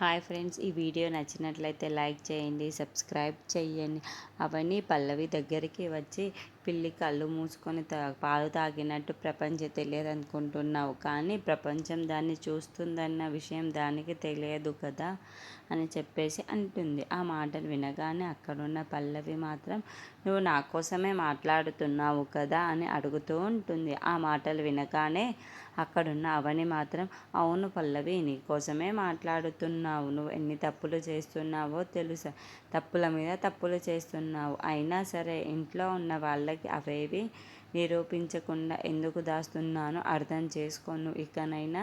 Hi friends, ఈ video నచ్చినట్లయితే like చేయండి, సబ్స్క్రైబ్ చేయండి. అవన్నీ పల్లవి దగ్గరికి వచ్చి, పిల్లి కళ్ళు మూసుకొని పాలు తాగినట్టు ప్రపంచం తెలియదనుకుంటున్నావు, కానీ ప్రపంచం దాన్ని చూస్తుందన్న విషయం దానికి తెలియదు కదా అని చెప్పేసి అంటుంది. ఆ మాటలు వినగానే అక్కడున్న పల్లవి మాత్రం, నువ్వు నా కోసమే మాట్లాడుతున్నావు కదా అని అడుగుతూ ఉంటుంది. ఆ మాటలు వినగానే అక్కడున్న అవని మాత్రం, అవును పల్లవి, నీ కోసమే మాట్లాడుతున్నావు. నువ్వు ఎన్ని తప్పులు చేస్తున్నావో తెలుసా, తప్పుల మీద తప్పులు చేస్తున్నావు. అయినా సరే ఇంట్లో ఉన్న వాళ్ళకి అవేవి నిరూపించకుండా ఎందుకు దాస్తున్నానో అర్థం చేసుకోను. ఇకనైనా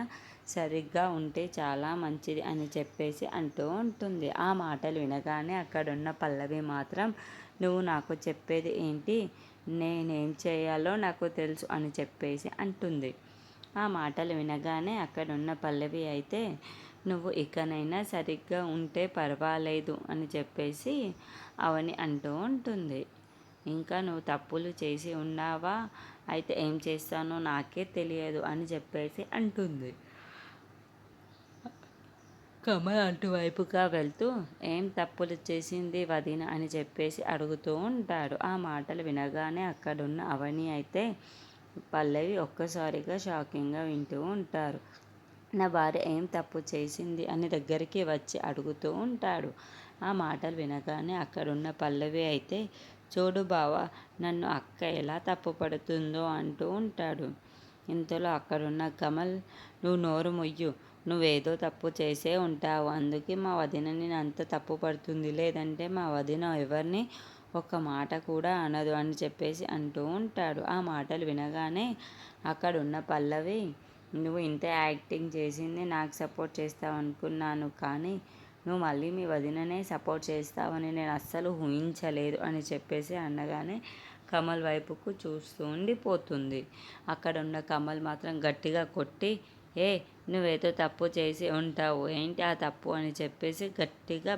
సరిగ్గా ఉంటే చాలా మంచిది అని చెప్పేసి అంటూ ఉంటుంది. ఆ మాటలు వినగానే అక్కడున్న పల్లవి మాత్రం, నువ్వు నాకు చెప్పేది ఏంటి, నేనేం చేయాలో నాకు తెలుసు అని చెప్పేసి అంటుంది. ఆ మాటలు వినగానే అక్కడున్న పల్లవి అయితే, నువ్వు ఇకనైనా సరిగ్గా ఉంటే పర్వాలేదు అని చెప్పేసి అవని అంటూ ఉంటుంది. ఇంకా నువ్వు తప్పులు చేసి ఉన్నావా, అయితే ఏం చేస్తానో నాకే తెలియదు అని చెప్పేసి అంటుంది. కమల్ అటువైపుగా వెళ్తూ, ఏం తప్పులు చేసింది వదిన అని చెప్పేసి అడుగుతూ ఉంటాడు. ఆ మాటలు వినగానే అక్కడున్న అవని అయితే పల్లవి ఒక్కసారిగా షాకింగ్గా వింటూ ఉంటారు. నా భార్య ఏం తప్పు చేసింది అని దగ్గరికి వచ్చి అడుగుతూ ఉంటాడు. ఆ మాటలు వినగానే అక్కడున్న పల్లవి అయితే, చూడు బావా, నన్ను అక్క ఎలా తప్పు పడుతుందో అంటూ ఉంటాడు. ఇంతలో అక్కడున్న కమల్, నువ్వు నోరు మొయ్యు, నువ్వేదో తప్పు చేసే ఉంటావు, అందుకే మా వదినని అంత తప్పు పడుతుంది, లేదంటే మా వదిన ఎవరిని ఒక్క మాట కూడా అనదు అని చెప్పేసి అంటూ ఉంటాడు. ఆ మాటలు వినగానే అక్కడున్న పల్లవి, నువ్వు ఇంత యాక్టింగ్ చేసింది నాకు సపోర్ట్ చేస్తావు అనుకున్నాను, కానీ నువ్వు మళ్ళీ మీ వదిననే సపోర్ట్ చేస్తావని నేను అస్సలు ఊహించలేదు అని చెప్పేసి అనగానే కమల్ వైపుకు చూస్తూ ఉండిపోతుంది. అక్కడున్న కమల్ మాత్రం గట్టిగా కొట్టి, ఏ, నువ్వేదో తప్పు చేసి ఉంటావు, ఏంటి ఆ తప్పు అని చెప్పేసి గట్టిగా